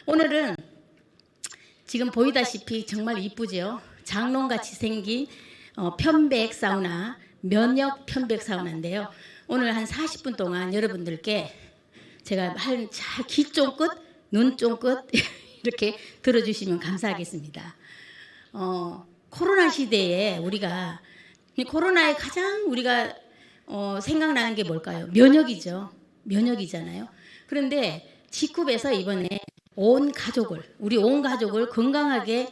오늘은 지금 보이다시피 정말 이쁘죠. 장롱같이 생긴 편백 사우나, 면역 편백 사우나인데요. 오늘 한 40분 동안 여러분들께 제가 귀 쫑긋, 눈 쫑긋 이렇게 들어주시면 감사하겠습니다. 코로나 시대에 우리가 코로나에 가장 우리가 생각나는 게 뭘까요? 면역이죠. 면역이잖아요. 그런데 직후에서 이번에 우리 온 가족을 건강하게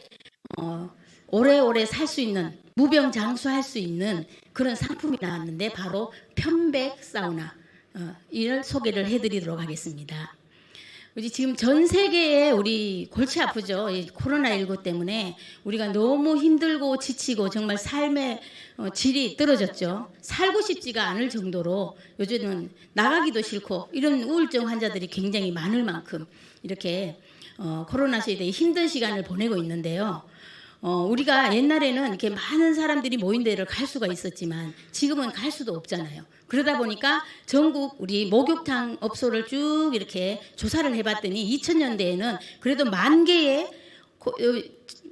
오래오래 살 수 있는, 무병장수할 수 있는 그런 상품이 나왔는데 바로 편백 사우나, 이를 소개를 해드리도록 하겠습니다. 지금 전 세계에 우리 골치 아프죠. 이 코로나19 때문에 우리가 너무 힘들고 지치고 정말 삶의 질이 떨어졌죠. 살고 싶지가 않을 정도로 요즘은 나가기도 싫고 이런 우울증 환자들이 굉장히 많을 만큼 이렇게 코로나 시대에 힘든 시간을 보내고 있는데요. 우리가 옛날에는 이렇게 많은 사람들이 모인 데를 갈 수가 있었지만 지금은 갈 수도 없잖아요. 그러다 보니까 전국 우리 목욕탕 업소를 쭉 이렇게 조사를 해봤더니 2000년대에는 그래도 10,000개의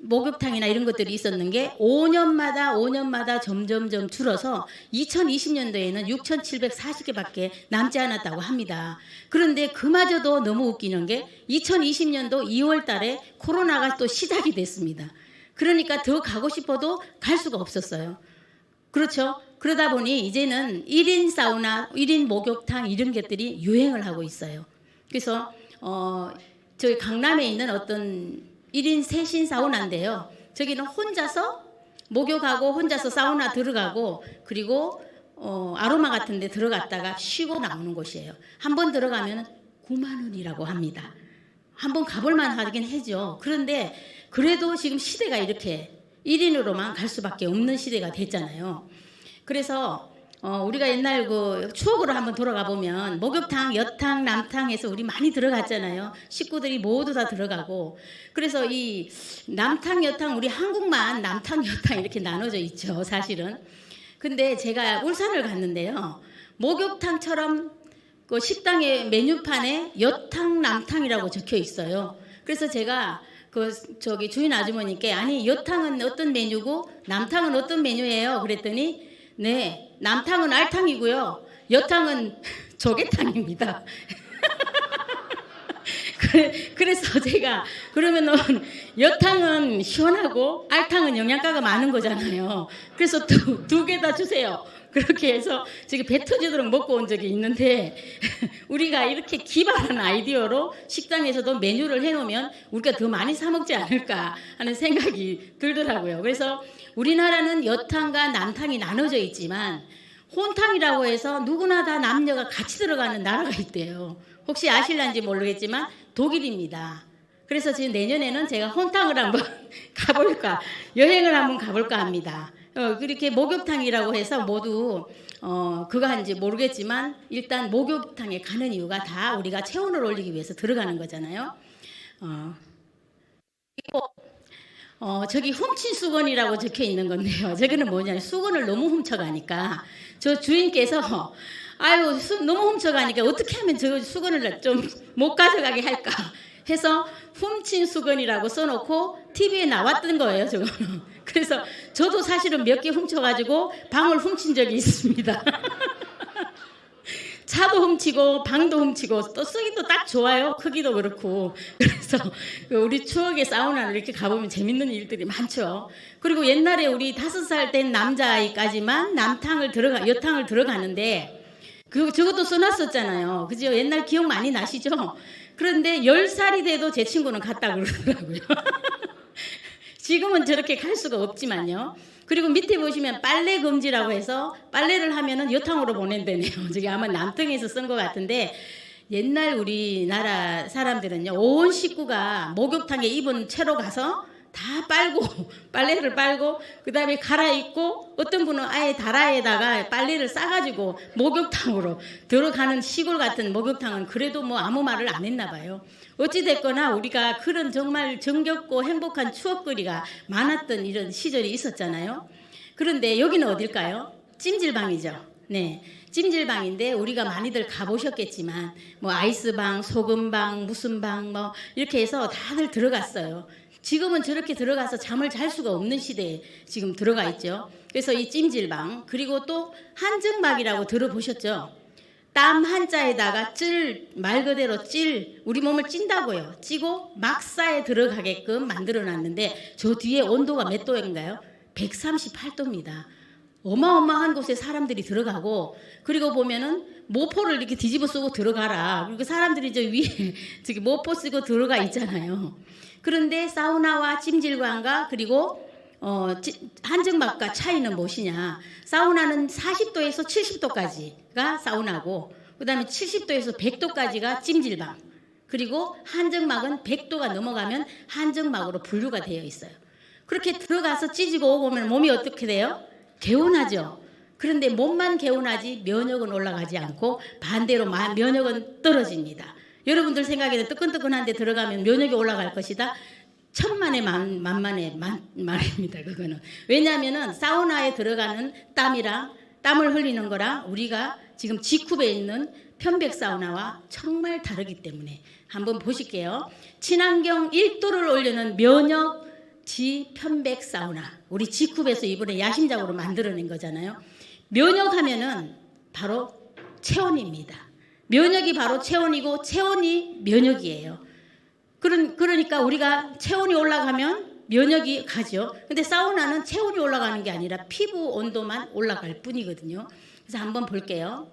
목욕탕이나 이런 것들이 있었는 게 5년마다 점점점 줄어서 2020년도에는 6,740개밖에 남지 않았다고 합니다. 그런데 그마저도 너무 웃기는 게 2020년도 2월 달에 코로나가 또 시작이 됐습니다. 그러니까 더 가고 싶어도 갈 수가 없었어요. 그렇죠? 그러다 보니 이제는 1인 사우나, 1인 목욕탕 이런 것들이 유행을 하고 있어요. 그래서 저희 강남에 있는 어떤 1인 세신 사우나인데요. 저기는 혼자서 목욕하고 혼자서 사우나 들어가고 그리고 아로마 같은 데 들어갔다가 쉬고 나오는 곳이에요. 한 번 들어가면 9만 원이라고 합니다. 한번 가볼만 하긴 하죠. 그런데 그래도 지금 시대가 이렇게 1인으로만 갈 수밖에 없는 시대가 됐잖아요. 그래서 우리가 옛날 그 추억으로 한번 돌아가 보면 목욕탕, 여탕, 남탕에서 우리 많이 들어갔잖아요. 식구들이 모두 다 들어가고. 그래서 이 남탕, 여탕, 우리 한국만 남탕, 여탕 이렇게 나눠져 있죠, 사실은. 근데 제가 울산을 갔는데요. 목욕탕처럼 그 식당의 메뉴판에 여탕, 남탕이라고 적혀 있어요. 그래서 제가 저기 주인 아주머니께 아니 여탕은 어떤 메뉴고 남탕은 어떤 메뉴예요? 그랬더니 네, 남탕은 알탕이고요. 여탕은 조개탕입니다. 그래서 제가 그러면은 여탕은 시원하고 알탕은 영양가가 많은 거잖아요. 그래서 두 개 다 주세요. 그렇게 해서 지금 배 터지도록 먹고 온 적이 있는데 우리가 이렇게 기발한 아이디어로 식당에서도 메뉴를 해놓으면 우리가 더 많이 사 먹지 않을까 하는 생각이 들더라고요. 그래서 우리나라는 여탕과 남탕이 나눠져 있지만 혼탕이라고 해서 누구나 다 남녀가 같이 들어가는 나라가 있대요. 혹시 아실란지 모르겠지만 독일입니다. 그래서 지금 내년에는 제가 혼탕을 한번 가볼까, 여행을 한번 가볼까 합니다. 그렇게 목욕탕이라고 해서 모두 그거 하는지 모르겠지만 일단 목욕탕에 가는 이유가 다 우리가 체온을 올리기 위해서 들어가는 거잖아요. 저기 훔친 수건이라고 적혀 있는 건데요. 저거는 뭐냐면 수건을 너무 훔쳐가니까 저 주인께서 아유 너무 훔쳐가니까 어떻게 하면 저 수건을 좀 못 가져가게 할까 해서 훔친 수건이라고 써놓고 TV에 나왔던 거예요. 저거는. 그래서 저도 사실은 몇 개 훔쳐가지고 방을 훔친 적이 있습니다. 차도 훔치고 방도 훔치고 또 쓰기도 딱 좋아요. 크기도 그렇고. 그래서 우리 추억의 사우나를 이렇게 가보면 재밌는 일들이 많죠. 그리고 옛날에 우리 5살 된 남자아이까지만 여탕을 들어가는데 저것도 써놨었잖아요. 그죠? 옛날 기억 많이 나시죠? 그런데 10살이 돼도 제 친구는 갔다 그러더라고요. 지금은 저렇게 갈 수가 없지만요. 그리고 밑에 보시면 빨래 금지라고 해서 빨래를 하면은 여탕으로 보낸다네요. 저기 아마 남탕에서 쓴 것 같은데 옛날 우리나라 사람들은요. 온 식구가 목욕탕에 입은 채로 가서 다 빨래를 빨고 그 다음에 갈아입고 어떤 분은 아예 다라에다가 빨래를 싸가지고 목욕탕으로 들어가는 시골 같은 목욕탕은 그래도 뭐 아무 말을 안 했나 봐요. 어찌됐거나 우리가 그런 정말 정겹고 행복한 추억거리가 많았던 이런 시절이 있었잖아요. 그런데 여기는 어딜까요? 찜질방이죠. 네, 찜질방인데 우리가 많이들 가보셨겠지만 뭐 아이스방, 소금방, 무슨 방 뭐 이렇게 해서 다들 들어갔어요. 지금은 저렇게 들어가서 잠을 잘 수가 없는 시대에 지금 들어가 있죠. 그래서 이 찜질방, 그리고 또 한증막이라고 들어보셨죠? 땀 한자에다가 말 그대로 우리 몸을 찐다고요. 찌고 막사에 들어가게끔 만들어 놨는데 저 뒤에 온도가 몇 도인가요? 138도입니다. 어마어마한 곳에 사람들이 들어가고, 그리고 보면은 모포를 이렇게 뒤집어 쓰고 들어가라. 그리고 사람들이 저 위에 저기 모포 쓰고 들어가 있잖아요. 그런데 사우나와 찜질방과 그리고 한증막과 차이는 무엇이냐? 사우나는 40도에서 70도까지가 사우나고, 그 다음에 70도에서 100도까지가 찜질방, 그리고 한증막은 100도가 넘어가면 한증막으로 분류가 되어 있어요. 그렇게 들어가서 찌지고 오면 몸이 어떻게 돼요? 개운하죠. 그런데 몸만 개운하지 면역은 올라가지 않고 반대로 면역은 떨어집니다. 여러분들 생각에는 뜨끈뜨끈한데 들어가면 면역이 올라갈 것이다. 천만의 만만의 말입니다. 그거는. 왜냐하면은 사우나에 들어가는 땀을 흘리는 거랑 우리가 지금 직후에 있는 편백 사우나와 정말 다르기 때문에 한번 보실게요. 친환경 1도를 올리는 면역지 편백 사우나. 우리 직후에서 이번에 야심작으로 만들어낸 거잖아요. 면역하면은 바로 체온입니다. 면역이 바로 체온이고 체온이 면역이에요. 그러니까 우리가 체온이 올라가면 면역이 가죠. 근데 사우나는 체온이 올라가는 게 아니라 피부 온도만 올라갈 뿐이거든요. 그래서 한번 볼게요.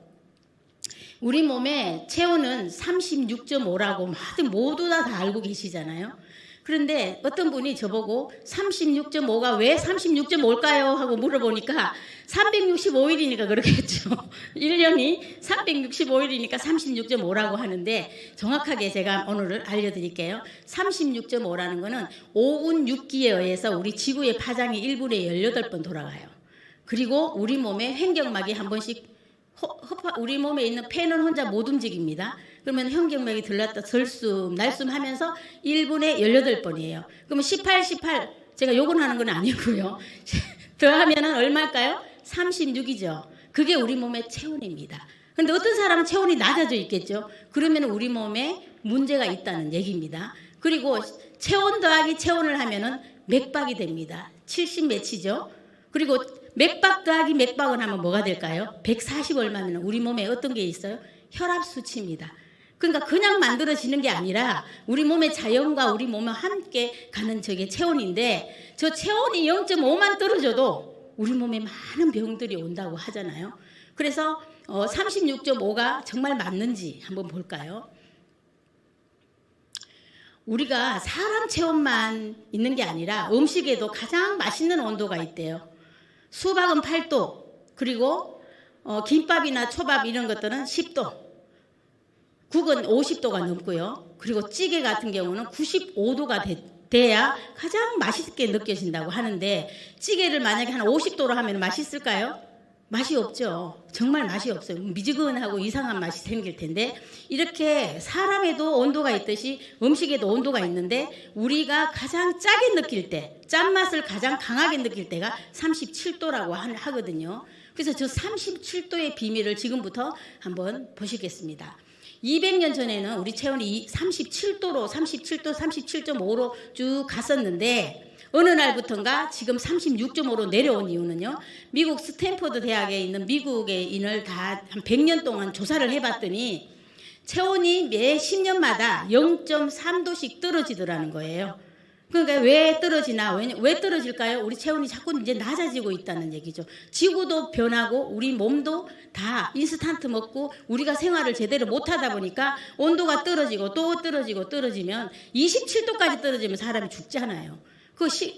우리 몸의 체온은 36.5라고 모두 다 알고 계시잖아요. 그런데 어떤 분이 저보고 36.5가 왜 36.5일까요? 하고 물어보니까 365일이니까 그렇겠죠. 1년이 365일이니까 36.5라고 하는데 정확하게 제가 오늘 알려드릴게요. 36.5라는 거는 5운 6기에 의해서 우리 지구의 파장이 1분에 18번 돌아가요. 그리고 우리 몸에 횡격막이 한 번씩 우리 몸에 있는 폐는 혼자 못 움직입니다. 그러면 횡격막이 들렀다 날숨 하면서 1분에 18번이에요. 그러면 18 제가 욕을 하는 건 아니고요. 더하면 얼마일까요? 36이죠. 그게 우리 몸의 체온입니다. 그런데 어떤 사람은 체온이 낮아져 있겠죠. 그러면 우리 몸에 문제가 있다는 얘기입니다. 그리고 체온 더하기 체온을 하면은 맥박이 됩니다. 70 몇이죠. 그리고 맥박 더하기 맥박을 하면 뭐가 될까요? 140 얼마면 우리 몸에 어떤 게 있어요? 혈압 수치입니다. 그러니까 그냥 만들어지는 게 아니라 우리 몸의 자연과 우리 몸에 함께 가는 저게 체온인데, 저 체온이 0.5만 떨어져도 우리 몸에 많은 병들이 온다고 하잖아요. 그래서 36.5가 정말 맞는지 한번 볼까요? 우리가 사람 체온만 있는 게 아니라 음식에도 가장 맛있는 온도가 있대요. 수박은 8도, 그리고 김밥이나 초밥 이런 것들은 10도, 국은 50도가 넘고요. 그리고 찌개 같은 경우는 95도가 돼야 가장 맛있게 느껴진다고 하는데, 찌개를 만약에 한 50도로 하면 맛있을까요? 맛이 없죠. 정말 맛이 없어요. 미지근하고 이상한 맛이 생길 텐데, 이렇게 사람에도 온도가 있듯이 음식에도 온도가 있는데, 우리가 가장 짜게 느낄 때, 짠맛을 가장 강하게 느낄 때가 37도라고 하거든요. 그래서 저 37도의 비밀을 지금부터 한번 보시겠습니다. 200년 전에는 우리 체온이 37도로 37.5로 쭉 갔었는데, 어느 날부터인가 지금 36.5로 내려온 이유는요, 미국 스탠퍼드 대학에 있는 미국인을 다 한 100년 동안 조사를 해봤더니 체온이 매 10년마다 0.3도씩 떨어지더라는 거예요. 그러니까 왜 떨어지나? 왜 떨어질까요? 우리 체온이 자꾸 이제 낮아지고 있다는 얘기죠. 지구도 변하고 우리 몸도 다 인스턴트 먹고 우리가 생활을 제대로 못하다 보니까 온도가 떨어지고 또 떨어지면 27도까지 떨어지면 사람이 죽잖아요.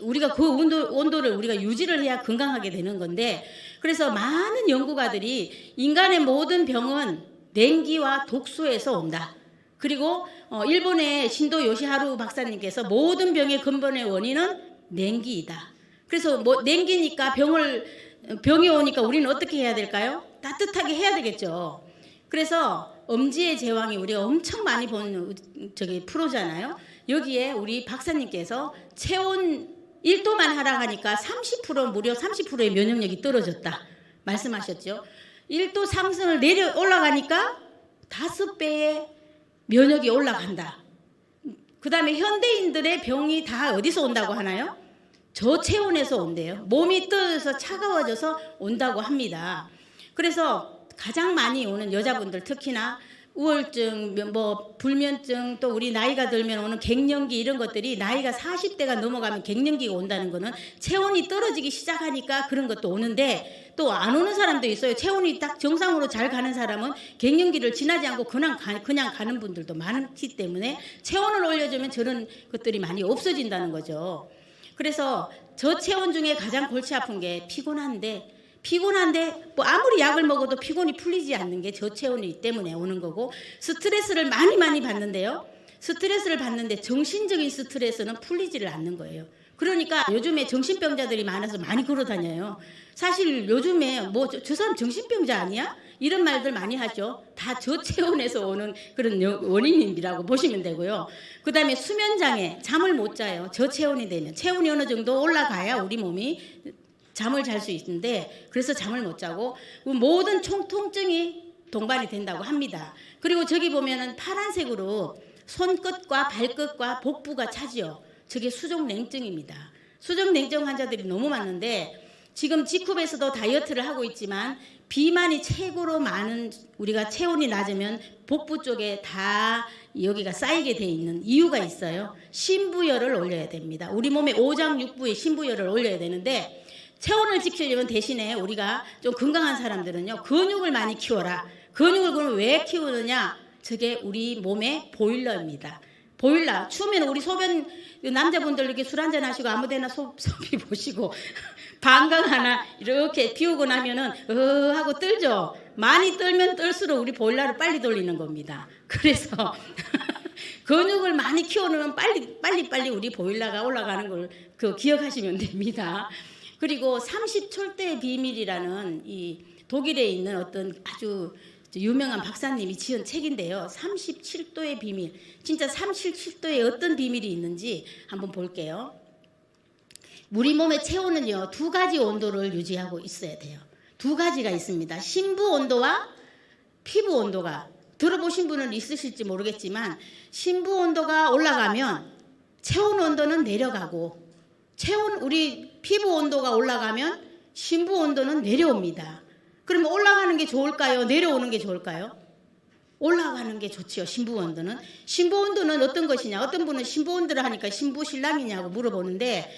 우리가 그 온도를 우리가 유지를 해야 건강하게 되는 건데, 그래서 많은 연구가들이 인간의 모든 병은 냉기와 독소에서 온다. 그리고 일본의 신도 요시하루 박사님께서 모든 병의 근본의 원인은 냉기이다. 그래서 냉기니까 병이 오니까 우리는 어떻게 해야 될까요? 따뜻하게 해야 되겠죠. 그래서 엄지의 제왕이 우리가 엄청 많이 본 저기 프로잖아요. 여기에 우리 박사님께서 체온 1도만 하락하니까 무려 30%의 면역력이 떨어졌다 말씀하셨죠. 1도 상승을 올라가니까 5배의 면역이 올라간다. 그 다음에 현대인들의 병이 다 어디서 온다고 하나요? 저체온에서 온대요. 몸이 뜨어서 차가워져서 온다고 합니다. 그래서 가장 많이 오는 여자분들, 특히나 우울증, 불면증, 또 우리 나이가 들면 오는 갱년기, 이런 것들이 나이가 40대가 넘어가면 갱년기가 온다는 거는 체온이 떨어지기 시작하니까 그런 것도 오는데, 또 안 오는 사람도 있어요. 체온이 딱 정상으로 잘 가는 사람은 갱년기를 지나지 않고 그냥 가는 분들도 많기 때문에 체온을 올려주면 저런 것들이 많이 없어진다는 거죠. 그래서 저체온 중에 가장 골치 아픈 게 피곤한데 뭐 아무리 약을 먹어도 피곤이 풀리지 않는 게 저체온이기 때문에 오는 거고, 스트레스를 많이 받는데요. 스트레스를 받는데 정신적인 스트레스는 풀리지를 않는 거예요. 그러니까 요즘에 정신병자들이 많아서 많이 걸어다녀요. 사실 요즘에 저 사람 정신병자 아니야? 이런 말들 많이 하죠. 다 저체온에서 오는 그런 원인이라고 보시면 되고요. 그 다음에 수면장애, 잠을 못 자요. 저체온이 되면. 체온이 어느 정도 올라가야 우리 몸이 잠을 잘 수 있는데, 그래서 잠을 못 자고 모든 통증이 동반이 된다고 합니다. 그리고 저기 보면은 파란색으로 손끝과 발끝과 복부가 차지요. 저게 수족냉증입니다. 수족냉증 환자들이 너무 많은데, 지금 G컵에서도 다이어트를 하고 있지만 비만이 최고로 많은, 우리가 체온이 낮으면 복부 쪽에 다 여기가 쌓이게 돼 있는 이유가 있어요. 신부열을 올려야 됩니다. 우리 몸의 오장육부에 신부열을 올려야 되는데, 체온을 지키려면 대신에 우리가 좀 건강한 사람들은요, 근육을 많이 키워라. 근육을 그럼 왜 키우느냐? 저게 우리 몸의 보일러입니다. 보일러. 추우면 우리 소변, 남자분들 이렇게 술 한잔 하시고 아무데나 소비 보시고 방광 하나 이렇게 비우고 나면은 하고 떨죠. 많이 떨면 떨수록 우리 보일러를 빨리 돌리는 겁니다. 그래서 근육을 많이 키워놓으면 빨리 우리 보일러가 올라가는 걸 기억하시면 됩니다. 그리고 30철도의 비밀이라는 이 독일에 있는 어떤 아주 유명한 박사님이 지은 책인데요. 37도의 비밀. 진짜 37도에 어떤 비밀이 있는지 한번 볼게요. 우리 몸의 체온은요, 2가지 온도를 유지하고 있어야 돼요. 2가지가 있습니다. 신부 온도와 피부 온도가. 들어보신 분은 있으실지 모르겠지만, 신부 온도가 올라가면 체온 온도는 내려가고, 우리 피부 온도가 올라가면 신부 온도는 내려옵니다. 그러면 올라가는 게 좋을까요? 내려오는 게 좋을까요? 올라가는 게 좋지요. 신부 온도는. 신부 온도는 어떤 것이냐? 어떤 분은 신부 온도를 하니까 신부 신랑이냐고 물어보는데,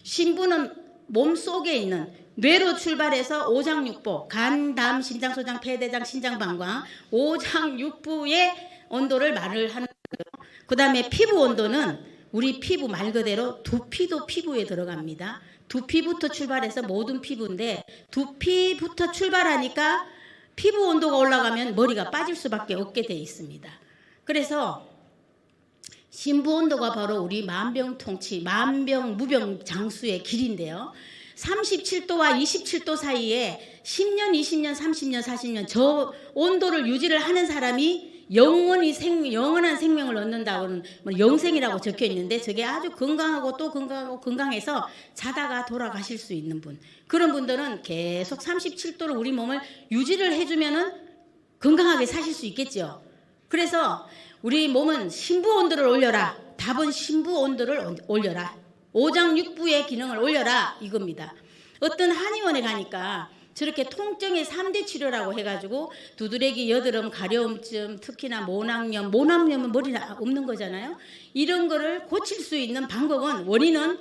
신부는 몸속에 있는 뇌로 출발해서 오장육부, 간, 담, 심장, 소장, 폐대장, 신장, 방광, 오장육부의 온도를 말을 하는 거예요. 그 다음에 피부 온도는 우리 피부 말 그대로 두피도 피부에 들어갑니다. 두피부터 출발해서 모든 피부인데, 두피부터 출발하니까 피부 온도가 올라가면 머리가 빠질 수밖에 없게 돼 있습니다. 그래서 신부 온도가 바로 우리 만병통치, 만병무병장수의 길인데요. 37도와 27도 사이에 10년, 20년, 30년, 40년 저 온도를 유지를 하는 사람이 영원한 생명을 얻는다고는 영생이라고 적혀 있는데, 저게 아주 건강하고 또 건강해서 자다가 돌아가실 수 있는 분, 그런 분들은 계속 37도로 우리 몸을 유지를 해주면은 건강하게 사실 수 있겠죠. 그래서 우리 몸은 신부 온도를 올려라. 답은 신부 온도를 올려라. 오장육부의 기능을 올려라, 이겁니다. 어떤 한의원에 가니까 저렇게 통증의 3대 치료라고 해가지고 두드레기, 여드름, 가려움증, 특히나 모낭염은 머리 없는 거잖아요. 이런 거를 고칠 수 있는 방법은, 원인은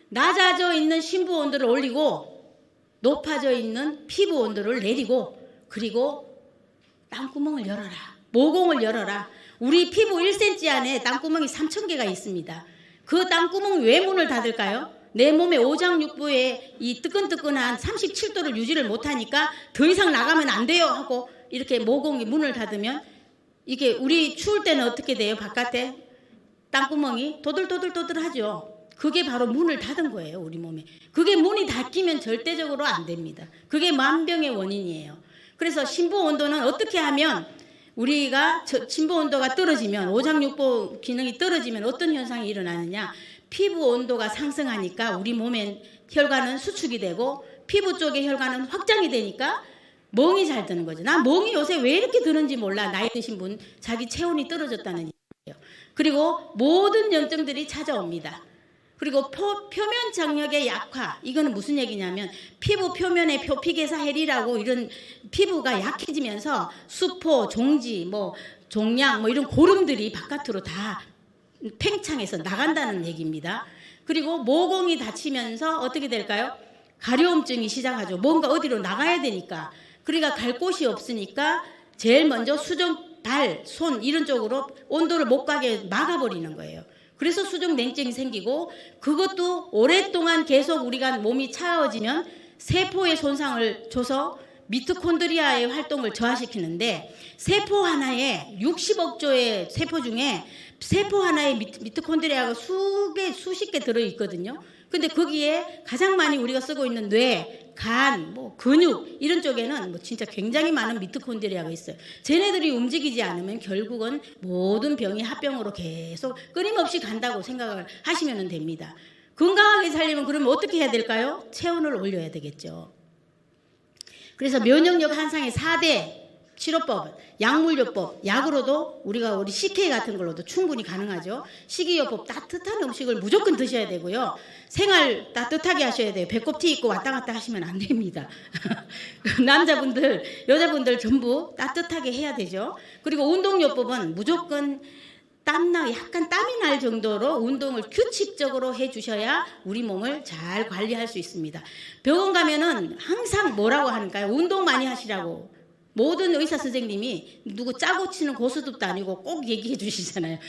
낮아져 있는 신부 온도를 올리고 높아져 있는 피부 온도를 내리고, 그리고 땅구멍을 열어라. 모공을 열어라. 우리 피부 1cm 안에 땅구멍이 3,000개가 있습니다. 그 땅구멍 왜 문을 닫을까요? 내 몸의 오장육부에 이 뜨끈뜨끈한 37도를 유지를 못하니까 더 이상 나가면 안 돼요 하고 이렇게 모공이 문을 닫으면, 이게 우리 추울 때는 어떻게 돼요? 바깥에 땅구멍이 도들도들도들하죠. 그게 바로 문을 닫은 거예요, 우리 몸에. 그게 문이 닫히면 절대적으로 안 됩니다. 그게 만병의 원인이에요. 그래서 신부 온도는 어떻게 하면, 우리가 신부 온도가 떨어지면, 오장육부 기능이 떨어지면 어떤 현상이 일어나느냐? 피부 온도가 상승하니까 우리 몸의 혈관은 수축이 되고, 피부 쪽의 혈관은 확장이 되니까 멍이 잘 드는 거죠. 나 멍이 요새 왜 이렇게 드는지 몰라. 나이 드신 분 자기 체온이 떨어졌다는 얘기예요. 그리고 모든 염증들이 찾아옵니다. 그리고 표면 장력의 약화, 이거는 무슨 얘기냐면 피부 표면에 표피계사 헬이라고 이런 피부가 약해지면서 수포, 종지, 종양 이런 고름들이 바깥으로 다 팽창해서 나간다는 얘기입니다. 그리고 모공이 닫히면서 어떻게 될까요? 가려움증이 시작하죠. 뭔가 어디로 나가야 되니까. 그러니까 갈 곳이 없으니까 제일 먼저 수정, 발, 손 이런 쪽으로 온도를 못 가게 막아버리는 거예요. 그래서 수정 냉증이 생기고, 그것도 오랫동안 계속 우리가 몸이 차가워지면 세포에 손상을 줘서 미토콘드리아의 활동을 저하시키는데, 세포 하나에 60억 조의 세포 중에 세포 하나에 미토콘드리아가 수십 개 들어있거든요. 근데 거기에 가장 많이 우리가 쓰고 있는 뇌, 간, 근육 이런 쪽에는 진짜 굉장히 많은 미토콘드리아가 있어요. 쟤네들이 움직이지 않으면 결국은 모든 병이 합병으로 계속 끊임없이 간다고 생각을 하시면 됩니다. 건강하게 살려면 그러면 어떻게 해야 될까요? 체온을 올려야 되겠죠. 그래서 면역력 향상의 4대 치료법은 약물요법, 약으로도 우리 CK 같은 걸로도 충분히 가능하죠. 식이요법, 따뜻한 음식을 무조건 드셔야 되고요. 생활 따뜻하게 하셔야 돼요. 배꼽 티 입고 왔다 갔다 하시면 안 됩니다. 남자분들, 여자분들 전부 따뜻하게 해야 되죠. 그리고 운동요법은 무조건 약간 땀이 날 정도로 운동을 규칙적으로 해주셔야 우리 몸을 잘 관리할 수 있습니다. 병원 가면은 항상 뭐라고 하는가요? 운동 많이 하시라고. 모든 의사 선생님이 누구 짜고 치는 고수도 아니고 꼭 얘기해 주시잖아요.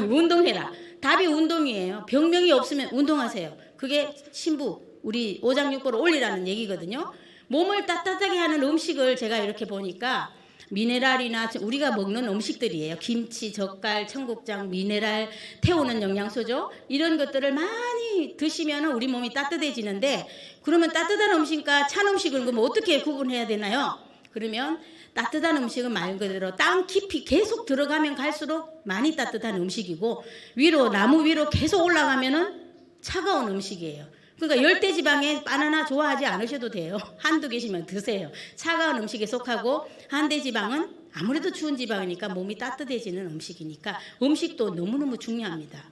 운동해라. 답이 운동이에요. 병명이 없으면 운동하세요. 그게 신부, 우리 오장육부를 올리라는 얘기거든요. 몸을 따뜻하게 하는 음식을 제가 이렇게 보니까 미네랄이나 우리가 먹는 음식들이에요. 김치, 젓갈, 청국장, 미네랄, 태우는 영양소죠. 이런 것들을 많이 드시면 우리 몸이 따뜻해지는데, 그러면 따뜻한 음식과 찬 음식을 그럼 어떻게 구분해야 되나요? 그러면 따뜻한 음식은 말 그대로 땅 깊이 계속 들어가면 갈수록 많이 따뜻한 음식이고, 나무 위로 계속 올라가면은 차가운 음식이에요. 그러니까 열대지방에 바나나 좋아하지 않으셔도 돼요. 한두 개씩만 드세요. 차가운 음식에 속하고, 한대지방은 아무래도 추운 지방이니까 몸이 따뜻해지는 음식이니까 음식도 너무너무 중요합니다.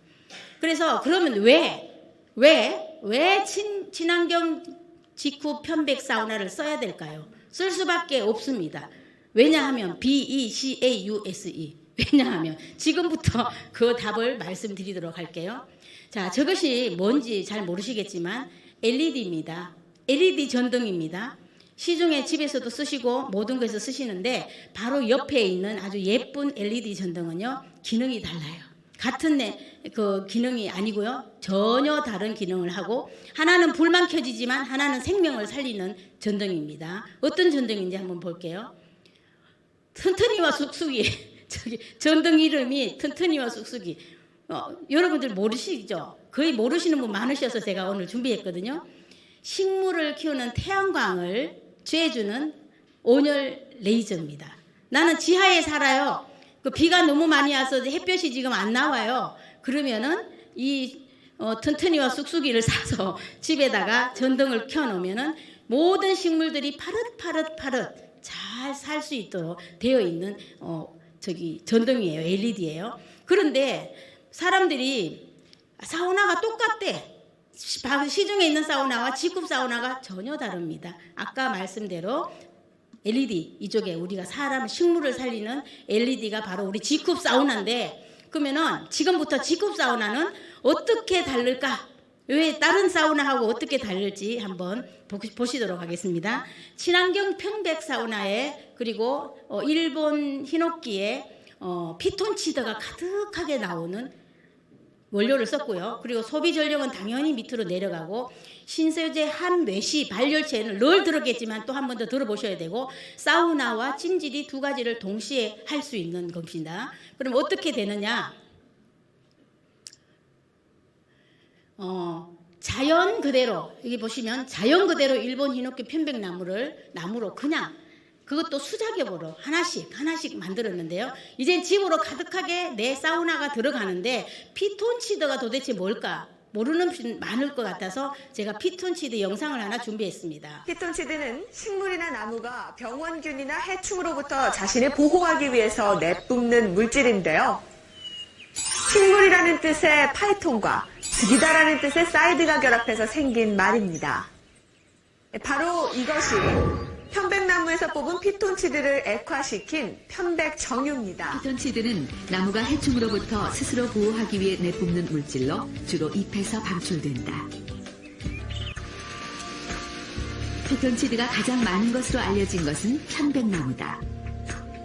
그래서 그러면 왜 친환경 직후 편백 사우나를 써야 될까요? 쓸 수밖에 없습니다. 왜냐하면 BECAUSE. 왜냐하면 지금부터 그 답을 말씀드리도록 할게요. 자, 저것이 뭔지 잘 모르시겠지만 LED입니다. LED 전등입니다. 시중에 집에서도 쓰시고 모든 곳에서 쓰시는데, 바로 옆에 있는 아주 예쁜 LED 전등은요, 기능이 달라요. 같은 그 기능이 아니고요, 전혀 다른 기능을 하고, 하나는 불만 켜지지만 하나는 생명을 살리는 전등입니다. 어떤 전등인지 한번 볼게요. 튼튼이와 쑥쑥이. 전등 이름이 튼튼이와 쑥쑥이. 여러분들 모르시죠? 거의 모르시는 분 많으셔서 제가 오늘 준비했거든요. 식물을 키우는 태양광을 쬐주는 온열 레이저입니다. 나는 지하에 살아요. 비가 너무 많이 와서 햇볕이 지금 안 나와요. 그러면은 이 튼튼이와 쑥쑥이를 사서 집에다가 전등을 켜놓으면은 모든 식물들이 파릇파릇 잘 살 수 있도록 되어 있는 전등이에요. LED예요. 그런데 사람들이 사우나가 똑같대. 시중에 있는 사우나와 직급 사우나가 전혀 다릅니다. 아까 말씀대로 LED, 이쪽에 우리가 식물을 살리는 LED가 바로 우리 직급 사우나인데, 그러면은 지금부터 직급 사우나는 어떻게 다를까? 왜 다른 사우나하고 어떻게 다를지 한번 보시도록 하겠습니다. 친환경 편백 사우나에, 그리고 일본 히노키에 피톤치드가 가득하게 나오는 원료를 썼고요. 그리고 소비 전력은 당연히 밑으로 내려가고, 신세제 한뇌시 발열체는 늘 들었겠지만 또 한 번 더 들어보셔야 되고, 사우나와 찜질이 두 가지를 동시에 할 수 있는 겁니다. 그럼 어떻게 되느냐? 자연 그대로, 여기 보시면 자연 그대로 일본 히노키 편백나무로 그냥, 그것도 수작업으로 하나씩 만들었는데요. 이젠 집으로 가득하게 내 사우나가 들어가는데, 피톤치드가 도대체 뭘까? 모르는 분 많을 것 같아서 제가 피톤치드 영상을 하나 준비했습니다. 피톤치드는 식물이나 나무가 병원균이나 해충으로부터 자신을 보호하기 위해서 내뿜는 물질인데요. 식물이라는 뜻의 파이톤과 득이다라는 뜻의 사이드가 결합해서 생긴 말입니다. 바로 이것이 편백나무에서 뽑은 피톤치드를 액화시킨 편백정유입니다. 피톤치드는 나무가 해충으로부터 스스로 보호하기 위해 내뿜는 물질로 주로 잎에서 방출된다. 피톤치드가 가장 많은 것으로 알려진 것은 편백나무다.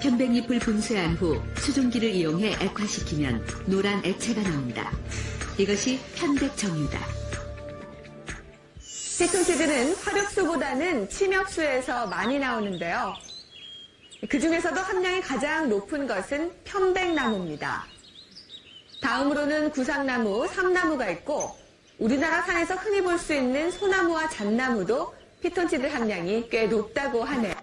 편백잎을 분쇄한 후 수증기를 이용해 액화시키면 노란 액체가 나온다. 이것이 편백정유다. 피톤치드는 화력수보다는 침엽수에서 많이 나오는데요. 그 중에서도 함량이 가장 높은 것은 편백나무입니다. 다음으로는 구상나무, 삼나무가 있고 우리나라 산에서 흔히 볼 수 있는 소나무와 잣나무도 피톤치드 함량이 꽤 높다고 하네요.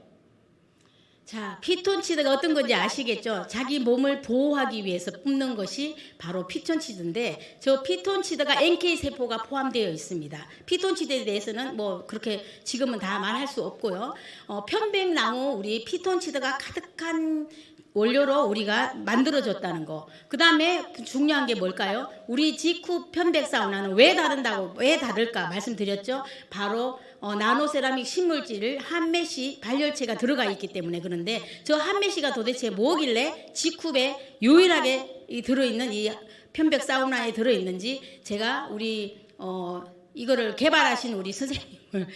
자, 피톤치드가 어떤 건지 아시겠죠? 자기 몸을 보호하기 위해서 뿜는 것이 바로 피톤치드인데 저 피톤치드가 NK세포가 포함되어 있습니다. 피톤치드에 대해서는 뭐 그렇게 지금은 다 말할 수 없고요. 편백나무 우리 피톤치드가 가득한 원료로 우리가 만들어졌다는 거. 그 다음에 중요한 게 뭘까요? 우리 직후 편백사우나는 왜 다를까 말씀드렸죠? 바로 나노세라믹 신물질 한메시 발열체가 들어가 있기 때문에 그런데 저 한메시가 도대체 뭐길래 직후에 유일하게 들어있는 이 편백사우나에 들어있는지 제가 우리 이거를 개발하신 우리 선생님을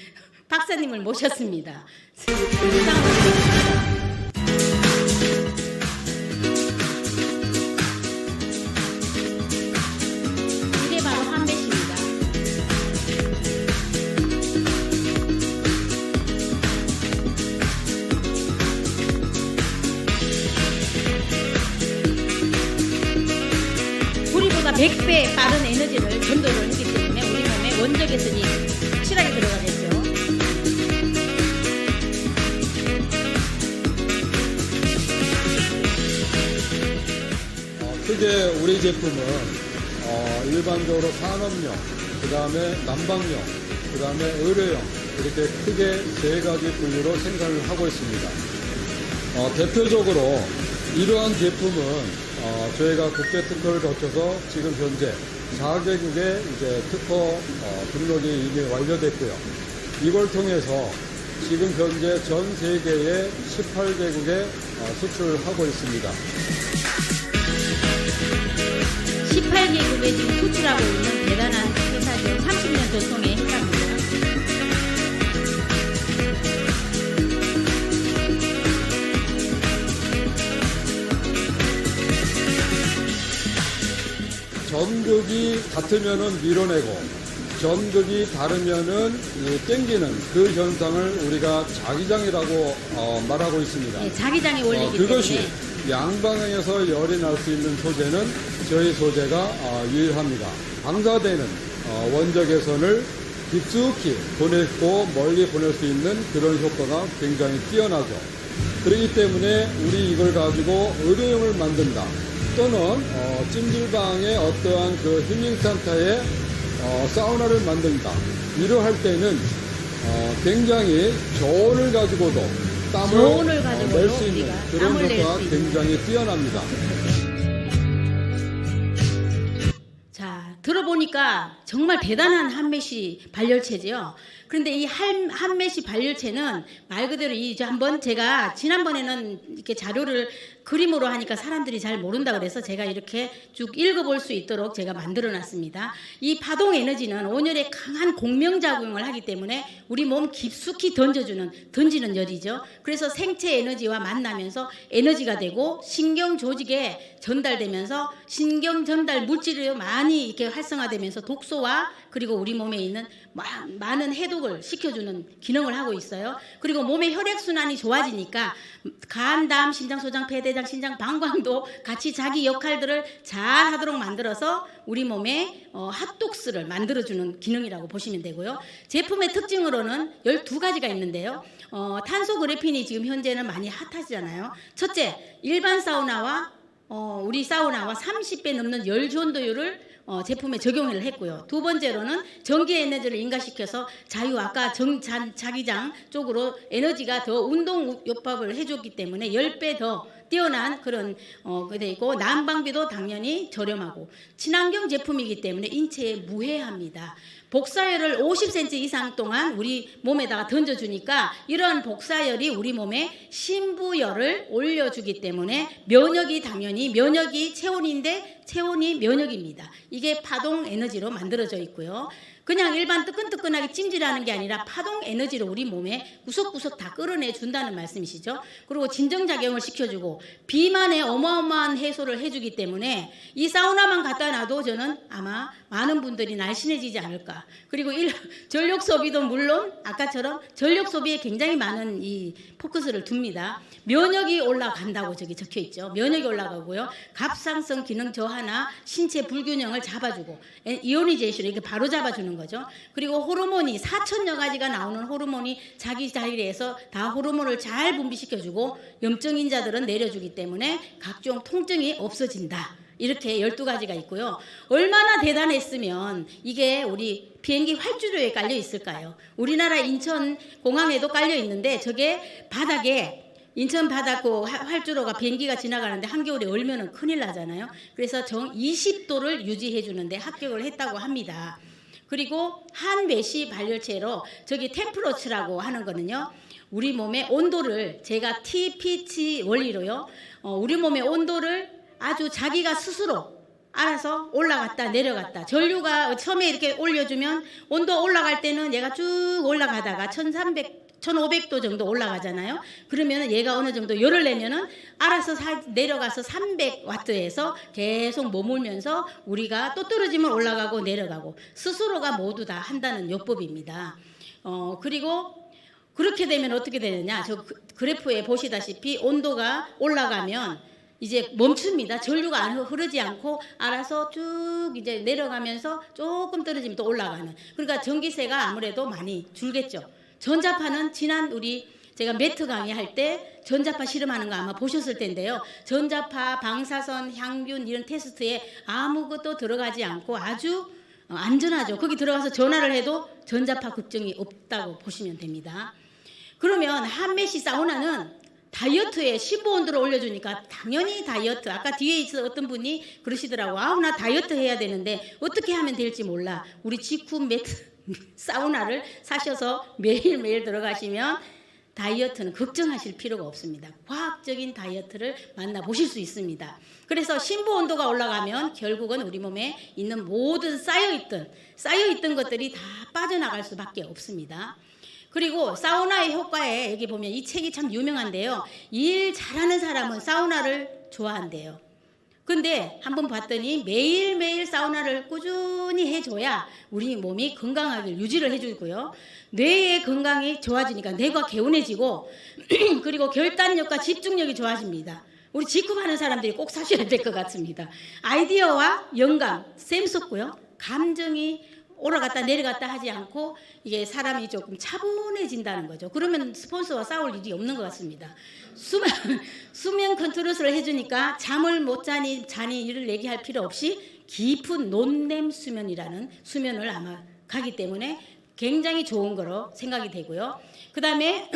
박사님을 모셨습니다. 이게 바로 한메시입니다. 우리보다 100배 빠른 에너지를 전도를 하기 때문에 우리 몸에 원적외선이 확실하게 들어가겠죠. 크게 우리 제품은 일반적으로 산업용, 그 다음에 난방용, 그 다음에 의료용 이렇게 크게 세 가지 분류로 생산을 하고 있습니다. 대표적으로 이러한 제품은 저희가 국제 특허를 거쳐서 지금 현재 4개국의 이제 특허 등록이 이미 완료됐고요. 이걸 통해서 지금 현재 전 세계의 18개국에 수출을 하고 있습니다. 18개국에 지금 수출하고 있는 대단한 회사죠. 30년 전통의 회사입니다. 점극이 같으면은 밀어내고 점극이 다르면은 땡기는 그 현상을 우리가 자기장이라고 말하고 있습니다. 네, 자기장이 올리기 그것이 때문에 양방향에서 열이 날 수 있는 소재는 저희 소재가 유일합니다. 방사되는 원적외선을 깊숙이 보냈고 멀리 보낼 수 있는 그런 효과가 굉장히 뛰어나죠. 그렇기 때문에 우리 이걸 가지고 의료용을 만든다. 또는 찜질방의 어떠한 그 힐링센터에 사우나를 만든다. 이러할 때는 굉장히 저온을 가지고도 땀을 낼 수 있는 그런 효과가 굉장히 뛰어납니다. 자, 들어보니까 정말 대단한 한메시 발열체죠. 그런데 이 한메시 발열체는 말 그대로 한번 제가 지난번에는 이렇게 자료를 그림으로 하니까 사람들이 잘 모른다 그래서 제가 이렇게 쭉 읽어볼 수 있도록 제가 만들어 놨습니다. 이 파동 에너지는 온열에 강한 공명작용을 하기 때문에 우리 몸 깊숙이 던지는 열이죠. 그래서 생체 에너지와 만나면서 에너지가 되고 신경 조직에 전달되면서 신경 전달 물질이 많이 이렇게 활성화되면서 독소와 그리고 우리 몸에 있는 많은 해독을 시켜주는 기능을 하고 있어요. 그리고 몸의 혈액순환이 좋아지니까 간, 담, 심장, 소장, 폐, 대장, 신장, 방광도 같이 자기 역할들을 잘 하도록 만들어서 우리 몸에 핫독스를 만들어주는 기능이라고 보시면 되고요. 제품의 특징으로는 12가지가 있는데요. 탄소 그래핀이 지금 현재는 많이 핫하잖아요. 첫째, 일반 사우나와 우리 사우나와 30배 넘는 열 전도율을 제품에 적용을 했고요. 두 번째로는 전기 에너지를 인가시켜서 아까 자기장 쪽으로 에너지가 더 운동 요법을 해줬기 때문에 10배 더 뛰어난 그런 돼 있고, 난방비도 당연히 저렴하고 친환경 제품이기 때문에 인체에 무해합니다. 복사열을 50cm 이상 동안 우리 몸에다가 던져주니까 이런 복사열이 우리 몸에 신부열을 올려주기 때문에 면역이 체온인데 체온이 면역입니다. 이게 파동 에너지로 만들어져 있고요. 그냥 일반 뜨끈뜨끈하게 찜질하는 게 아니라 파동 에너지로 우리 몸에 구석구석 다 끌어내 준다는 말씀이시죠. 그리고 진정작용을 시켜주고 비만에 어마어마한 해소를 해주기 때문에 이 사우나만 갖다 놔도 저는 아마 많은 분들이 날씬해지지 않을까. 그리고 전력 소비도 물론 아까처럼 전력 소비에 굉장히 많은 이 포커스를 둡니다. 면역이 올라간다고 저기 적혀 있죠. 면역이 올라가고요. 갑상선 기능 저하나 신체 불균형을 잡아주고 이오니제이션을 이렇게 바로 잡아주는 거죠. 그리고 호르몬이 4천여 가지가 나오는 호르몬이 자기 자리에서 다 호르몬을 잘 분비시켜주고 염증인자들은 내려주기 때문에 각종 통증이 없어진다. 이렇게 12가지가 있고요. 얼마나 대단했으면 이게 우리 비행기 활주로에 깔려 있을까요? 우리나라 인천 공항에도 깔려 있는데 저게 바닥에 인천 바다 그 활주로가 비행기가 지나가는데 한겨울에 얼면은 큰일 나잖아요. 그래서 20도를 유지해 주는데 합격을 했다고 합니다. 그리고 한메시 발열체로 저기 템프로츠라고 하는 거는요. 우리 몸의 온도를 제가 TPH 원리로요. 우리 몸의 온도를 아주 자기가 스스로 알아서 올라갔다 내려갔다. 전류가 처음에 이렇게 올려주면 온도 올라갈 때는 얘가 쭉 올라가다가 1500도 정도 올라가잖아요. 그러면 얘가 어느 정도 열을 내면은 알아서 내려가서 300와트에서 계속 머물면서 우리가 또 떨어지면 올라가고 내려가고 스스로가 모두 다 한다는 요법입니다. 그리고 그렇게 되면 어떻게 되느냐. 저 그래프에 보시다시피 온도가 올라가면 이제 멈춥니다. 전류가 안 흐르지 않고 알아서 쭉 이제 내려가면서 조금 떨어지면 또 올라가는. 그러니까 전기세가 아무래도 많이 줄겠죠. 전자파는 제가 매트 강의할 때 전자파 실험하는 거 아마 보셨을 텐데요. 전자파, 방사선, 향균 이런 테스트에 아무것도 들어가지 않고 아주 안전하죠. 거기 들어가서 전화를 해도 전자파 급증이 없다고 보시면 됩니다. 그러면 한메시 사우나는 다이어트에 15온도를 올려주니까 당연히 다이어트. 아까 뒤에 있어 어떤 분이 그러시더라고. 나 다이어트 해야 되는데 어떻게 하면 될지 몰라. 우리 직후 매트 사우나를 사셔서 매일매일 들어가시면 다이어트는 걱정하실 필요가 없습니다. 과학적인 다이어트를 만나보실 수 있습니다. 그래서 심부 온도가 올라가면 결국은 우리 몸에 있는 모든 쌓여있던 것들이 다 빠져나갈 수밖에 없습니다. 그리고 사우나의 효과에 여기 보면 이 책이 참 유명한데요. 일 잘하는 사람은 사우나를 좋아한대요. 근데 한번 봤더니 매일매일 사우나를 꾸준히 해줘야 우리 몸이 건강하게 유지를 해주고요. 뇌의 건강이 좋아지니까 뇌가 개운해지고 그리고 결단력과 집중력이 좋아집니다. 우리 직급하는 사람들이 꼭 사셔야 될 것 같습니다. 아이디어와 영감 샘솟고요. 감정이 올라갔다 내려갔다 하지 않고 이게 사람이 조금 차분해진다는 거죠. 그러면 스폰서와 싸울 일이 없는 것 같습니다. 수면 컨트롤을 해주니까 잠을 못 자니 이를 얘기할 필요 없이 깊은 논렘 수면이라는 수면을 아마 가기 때문에 굉장히 좋은 거로 생각이 되고요. 그 다음에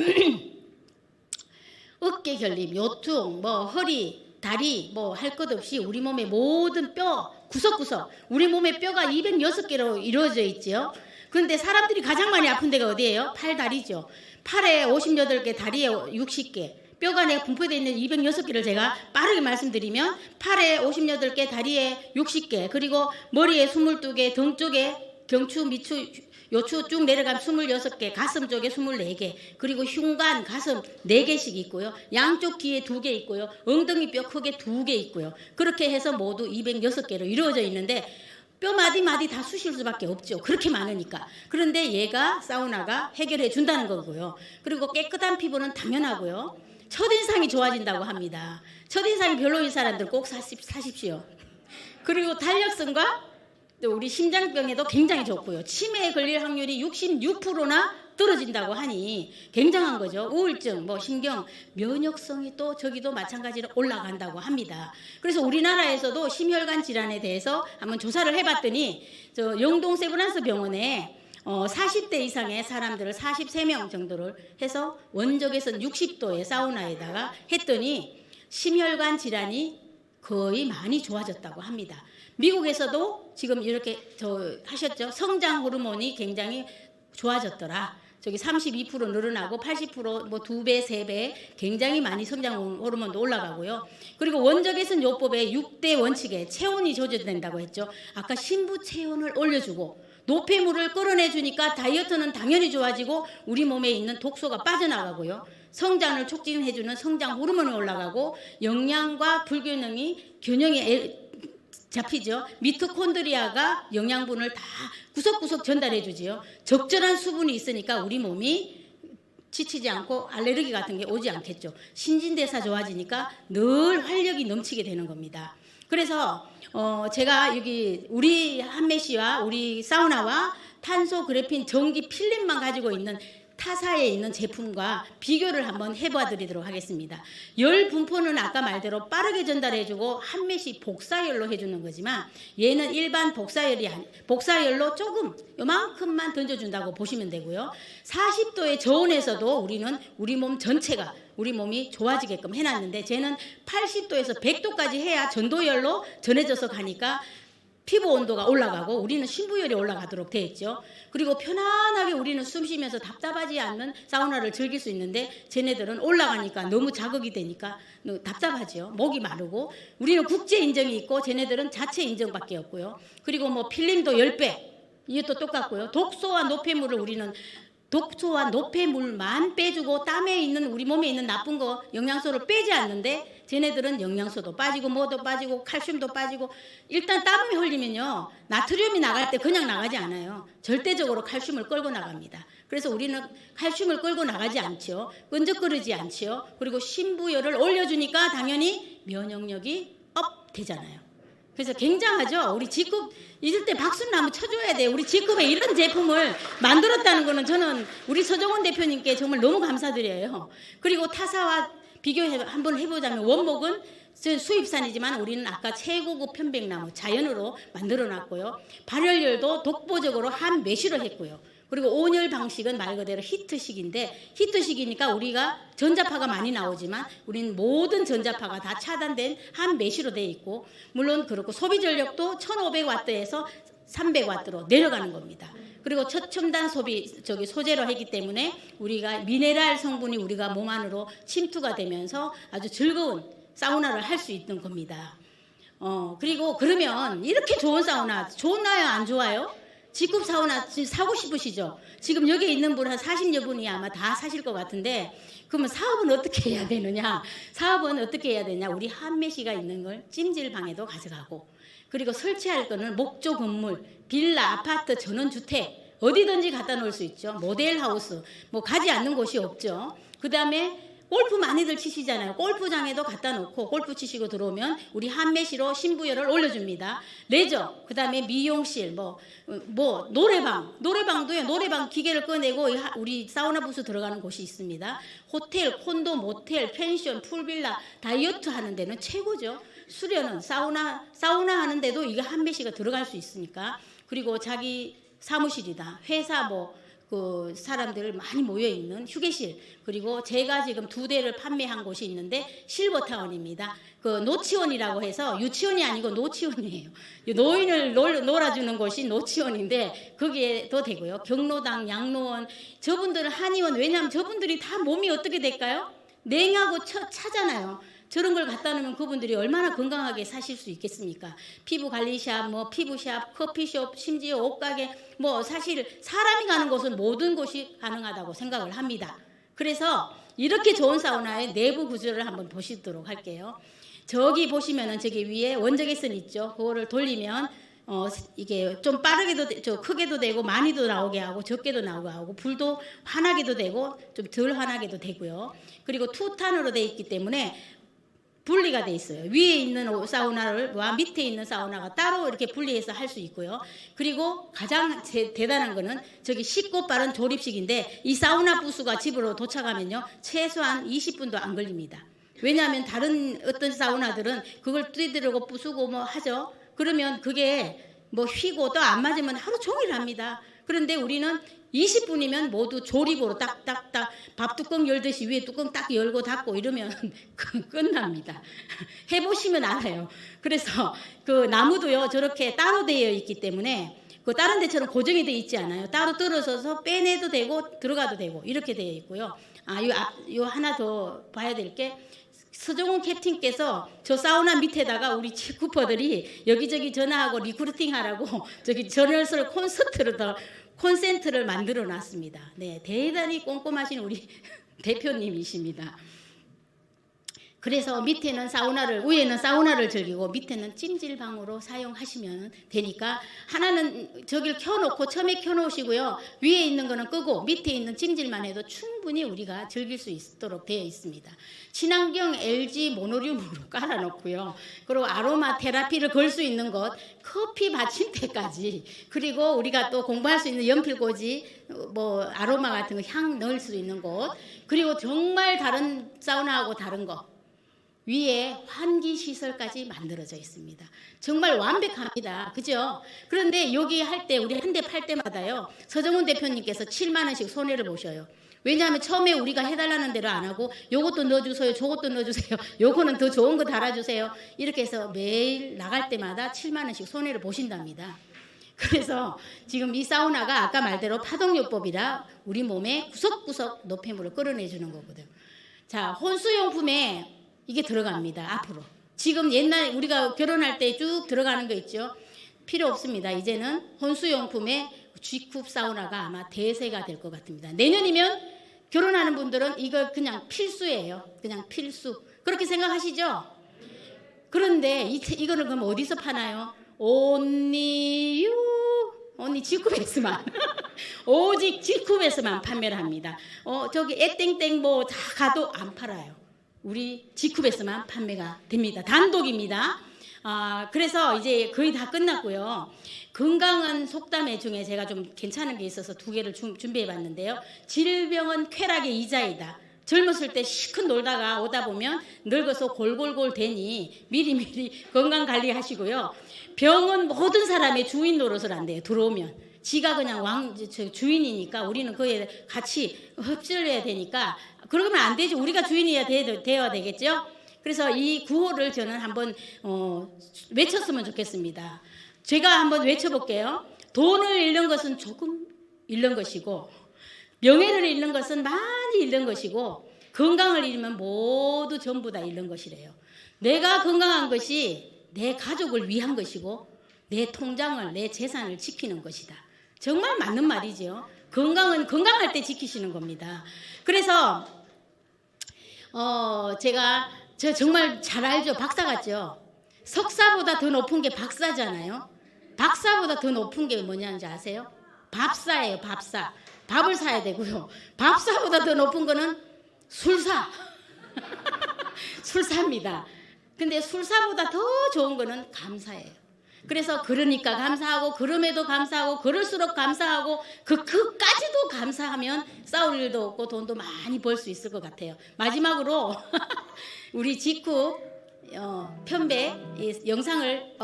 어깨 결림, 요통, 허리, 다리 할 것 없이 우리 몸의 모든 뼈 구석구석 우리 몸의 뼈가 206개로 이루어져 있지요. 그런데 사람들이 가장 많이 아픈 데가 어디예요? 팔, 다리죠. 팔에 58개, 다리에 60개. 뼈가 내가 분포되어 있는 206개를 제가 빠르게 말씀드리면 팔에 58개, 다리에 60개, 그리고 머리에 22개, 등 쪽에 경추, 미추, 요추 쭉 내려가면 26개, 가슴 쪽에 24개, 그리고 흉관, 가슴 4개씩 있고요. 양쪽 귀에 2개 있고요. 엉덩이 뼈 크게 2개 있고요. 그렇게 해서 모두 206개로 이루어져 있는데 뼈 마디마디 다 쑤실 수밖에 없죠. 그렇게 많으니까. 그런데 얘가 사우나가 해결해 준다는 거고요. 그리고 깨끗한 피부는 당연하고요. 첫인상이 좋아진다고 합니다. 첫인상이 별로인 사람들 꼭 사십시오. 그리고 탄력성과 또 우리 심장병에도 굉장히 좋고요. 치매에 걸릴 확률이 66%나 떨어진다고 하니 굉장한 거죠. 우울증, 뭐 신경, 면역성이 또 저기도 마찬가지로 올라간다고 합니다. 그래서 우리나라에서도 심혈관 질환에 대해서 한번 조사를 해봤더니 저 영동 세브란스 병원에 40대 이상의 사람들을 43명 정도를 해서 원적외선 60도의 사우나에다가 했더니 심혈관 질환이 거의 많이 좋아졌다고 합니다. 미국에서도 지금 이렇게 하셨죠. 성장 호르몬이 굉장히 좋아졌더라. 저기 32% 늘어나고 80%뭐 2배, 3배 굉장히 많이 성장 호르몬도 올라가고요. 그리고 원적외선 요법의 6대 원칙에 체온이 조절된다고 했죠. 아까 신부 체온을 올려주고 노폐물을 끌어내주니까 다이어트는 당연히 좋아지고 우리 몸에 있는 독소가 빠져나가고요. 성장을 촉진해주는 성장 호르몬이 올라가고 영양과 불균형이 균형이 잡히죠. 미토콘드리아가 영양분을 다 구석구석 전달해 주지요. 적절한 수분이 있으니까 우리 몸이 지치지 않고 알레르기 같은 게 오지 않겠죠. 신진대사 좋아지니까 늘 활력이 넘치게 되는 겁니다. 그래서 제가 여기 우리 한매시와 우리 사우나와 탄소 그래핀 전기 필름만 가지고 있는 타사에 있는 제품과 비교를 한번 해봐 드리도록 하겠습니다. 열 분포는 아까 말대로 빠르게 전달해주고 한매시 복사열로 해주는 거지만 얘는 일반 복사열로 조금 요만큼만 던져준다고 보시면 되고요. 40도의 저온에서도 우리는 우리 몸 전체가 우리 몸이 좋아지게끔 해놨는데 쟤는 80도에서 100도까지 해야 전도열로 전해져서 가니까 피부 온도가 올라가고 우리는 신부열이 올라가도록 되어 있죠. 그리고 편안하게 우리는 숨 쉬면서 답답하지 않는 사우나를 즐길 수 있는데 쟤네들은 올라가니까 너무 자극이 되니까 답답하죠. 목이 마르고 우리는 국제 인정이 있고 쟤네들은 자체 인정밖에 없고요. 그리고 뭐 필름도 10배 이것도 똑같고요. 독소와 노폐물을 우리는 독소와 노폐물만 빼주고 땀에 있는 우리 몸에 있는 나쁜 거 영양소를 빼지 않는데 쟤네들은 영양소도 빠지고 뭐도 빠지고 칼슘도 빠지고 일단 땀이 흘리면요 나트륨이 나갈 때 그냥 나가지 않아요. 절대적으로 칼슘을 끌고 나갑니다. 그래서 우리는 칼슘을 끌고 나가지 않죠. 끈적거리지 않죠. 그리고 신부열을 올려주니까 당연히 면역력이 업 되잖아요. 그래서 굉장하죠. 우리 G급 이럴 때 박수를 한번 쳐줘야 돼요. 우리 G급에 이런 제품을 만들었다는 거는 저는 우리 서정원 대표님께 정말 너무 감사드려요. 그리고 타사와 비교 한번 해보자면 원목은 수입산이지만 우리는 아까 최고급 편백나무 자연으로 만들어놨고요. 발열열도 독보적으로 한 매시로 했고요. 그리고 온열 방식은 말 그대로 히트식인데 히트식이니까 우리가 전자파가 많이 나오지만 우리는 모든 전자파가 다 차단된 한 매시로 되어 있고 물론 그렇고 소비 전력도 1500W에서 300W로 내려가는 겁니다. 그리고 초첨단 소재로 하기 때문에 우리가 미네랄 성분이 우리가 몸 안으로 침투가 되면서 아주 즐거운 사우나를 할 수 있는 겁니다. 그리고 그러면 이렇게 좋은 사우나 좋나요 안 좋아요? G급 사우나 사고 싶으시죠? 지금 여기 있는 분 한 40여 분이 아마 다 사실 것 같은데 그러면 사업은 어떻게 해야 되느냐? 사업은 어떻게 해야 되냐? 우리 한매시가 있는 걸 찜질방에도 가져가고 그리고 설치할 거는 목조 건물, 빌라, 아파트, 전원주택 어디든지 갖다 놓을 수 있죠. 모델하우스 뭐 가지 않는 곳이 없죠. 그 다음에 골프 많이들 치시잖아요. 골프장에도 갖다 놓고 골프 치시고 들어오면 우리 한매시로 신부열을 올려줍니다. 레저, 그 다음에 미용실, 뭐 노래방도요. 노래방 기계를 꺼내고 우리 사우나 부스 들어가는 곳이 있습니다. 호텔, 콘도, 모텔, 펜션, 풀빌라, 다이어트 하는 데는 최고죠. 수련은 사우나 하는 데도 이게 한매시가 들어갈 수 있으니까. 그리고 자기 사무실이다. 회사 그 사람들 많이 모여 있는 휴게실 그리고 제가 지금 2대를 판매한 곳이 있는데 실버타운입니다. 그 노치원이라고 해서 유치원이 아니고 노치원이에요. 노인을 놀아주는 곳이 노치원인데 거기에도 되고요. 경로당, 양로원 저분들은 한의원 왜냐하면 저분들이 다 몸이 어떻게 될까요? 냉하고 차잖아요. 저런 걸 갖다 놓으면 그분들이 얼마나 건강하게 사실 수 있겠습니까? 피부 관리샵, 피부샵, 커피숍, 심지어 옷가게, 사실 사람이 가는 곳은 모든 곳이 가능하다고 생각을 합니다. 그래서 이렇게 좋은 사우나의 내부 구조를 한번 보시도록 할게요. 저기 보시면은 저기 위에 원적외선 있죠. 그거를 돌리면 이게 좀 빠르게도 크게도 되고 많이도 나오게 하고 적게도 나오게 하고 불도 환하게도 되고 좀 덜 환하게도 되고요. 그리고 투탄으로 되어 있기 때문에 분리가 돼 있어요. 위에 있는 사우나와 밑에 있는 사우나가 따로 이렇게 분리해서 할 수 있고요. 그리고 가장 대단한 거는 저기 쉽고 빠른 조립식인데 이 사우나 부스가 집으로 도착하면요. 최소한 20분도 안 걸립니다. 왜냐하면 다른 어떤 사우나들은 그걸 뜯으려고 부수고 뭐 하죠. 그러면 그게 뭐 휘고 또 안 맞으면 하루 종일 합니다. 그런데 우리는 20분이면 모두 조립으로 딱딱딱 밥 뚜껑 열듯이 위에 뚜껑 딱 열고 닫고 이러면 끝납니다. 해보시면 알아요. 그래서 그 나무도요 저렇게 따로 되어 있기 때문에 그 다른 데처럼 고정이 되어 있지 않아요. 따로 떨어져서 빼내도 되고 들어가도 되고 이렇게 되어 있고요. 요 하나 더 봐야 될 게 서정훈 캡틴께서 저 사우나 밑에다가 우리 직구퍼들이 여기저기 전화하고 리크루팅 하라고 저기 전열설 콘센트를 만들어 놨습니다. 네, 대단히 꼼꼼하신 우리 대표님이십니다. 그래서 밑에는 위에는 사우나를 즐기고 밑에는 찜질방으로 사용하시면 되니까 하나는 저길 켜놓고 처음에 켜놓으시고요. 위에 있는 거는 끄고 밑에 있는 찜질만 해도 충분히 우리가 즐길 수 있도록 되어 있습니다. 친환경 LG 모노륨으로 깔아놓고요. 그리고 아로마 테라피를 걸 수 있는 것, 커피 받침대까지, 그리고 우리가 또 공부할 수 있는 연필꽂이, 뭐 아로마 같은 거 향 넣을 수 있는 곳, 그리고 정말 다른 사우나하고 다른 거 위에 환기 시설까지 만들어져 있습니다. 정말 완벽합니다. 그죠? 그런데 여기 할 때 우리 한 대 팔 때마다요. 서정훈 대표님께서 7만 원씩 손해를 보셔요. 왜냐하면 처음에 우리가 해달라는 대로 안 하고 요것도 넣어주세요. 저것도 넣어주세요. 요거는 더 좋은 거 달아주세요. 이렇게 해서 매일 나갈 때마다 7만 원씩 손해를 보신답니다. 그래서 지금 이 사우나가 아까 말대로 파동요법이라 우리 몸에 구석구석 노폐물을 끌어내주는 거거든요. 자, 혼수용품에 이게 들어갑니다. 앞으로. 지금 옛날에 우리가 결혼할 때 쭉 들어가는 거 있죠. 필요 없습니다. 이제는 혼수용품에 G쿱 사우나가 아마 대세가 될 것 같습니다. 내년이면 결혼하는 분들은 이거 그냥 필수예요. 그냥 필수. 그렇게 생각하시죠? 그런데 이거는 그럼 어디서 파나요? only G쿱에서만 오직 G쿱에서만 판매를 합니다. 저기 애땡땡 뭐 다 가도 안 팔아요. 우리 G쿱에서만 판매가 됩니다. 단독입니다. 그래서 이제 거의 다 끝났고요. 건강한 속담회 중에 제가 좀 괜찮은 게 있어서 2개를 준비해 봤는데요. 질병은 쾌락의 이자이다. 젊었을 때 시컷 놀다가 오다 보면 늙어서 골골골 되니 미리미리 건강 관리하시고요. 병은 모든 사람의 주인 노릇을 한대요. 들어오면. 지가 그냥 주인이니까 우리는 그에 같이 흡수해야 되니까 그러면 안 되죠. 우리가 주인이어야 되어야 되겠죠. 그래서 이 구호를 저는 한번 외쳤으면 좋겠습니다. 제가 한번 외쳐볼게요. 돈을 잃는 것은 조금 잃는 것이고 명예를 잃는 것은 많이 잃는 것이고 건강을 잃으면 모두 전부 다 잃는 것이래요. 내가 건강한 것이 내 가족을 위한 것이고 내 통장을 내 재산을 지키는 것이다. 정말 맞는 말이죠. 건강은 건강할 때 지키시는 겁니다. 그래서 제가 저 정말 잘 알죠. 박사 같죠. 석사보다 더 높은 게 박사잖아요. 박사보다 더 높은 게 뭐냐는지 아세요? 밥사예요. 밥사. 밥을 사야 되고요. 밥사보다 더 높은 거는 술사. 술사입니다. 근데 술사보다 더 좋은 거는 감사예요. 그래서 그러니까 감사하고 그럼에도 감사하고 그럴수록 감사하고 그까지도 감사하면 싸울 일도 없고 돈도 많이 벌 수 있을 것 같아요. 마지막으로 우리 G쿱 편배 영상을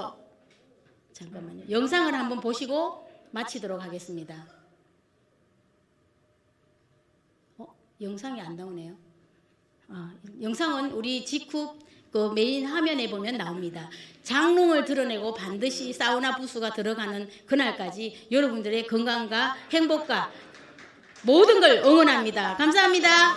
잠깐만요. 영상을 한번 보시고 마치도록 하겠습니다. 영상이 안 나오네요. 영상은 우리 G쿱 그 메인 화면에 보면 나옵니다. 장롱을 드러내고 반드시 사우나 부스가 들어가는 그날까지 여러분들의 건강과 행복과 모든 걸 응원합니다. 감사합니다.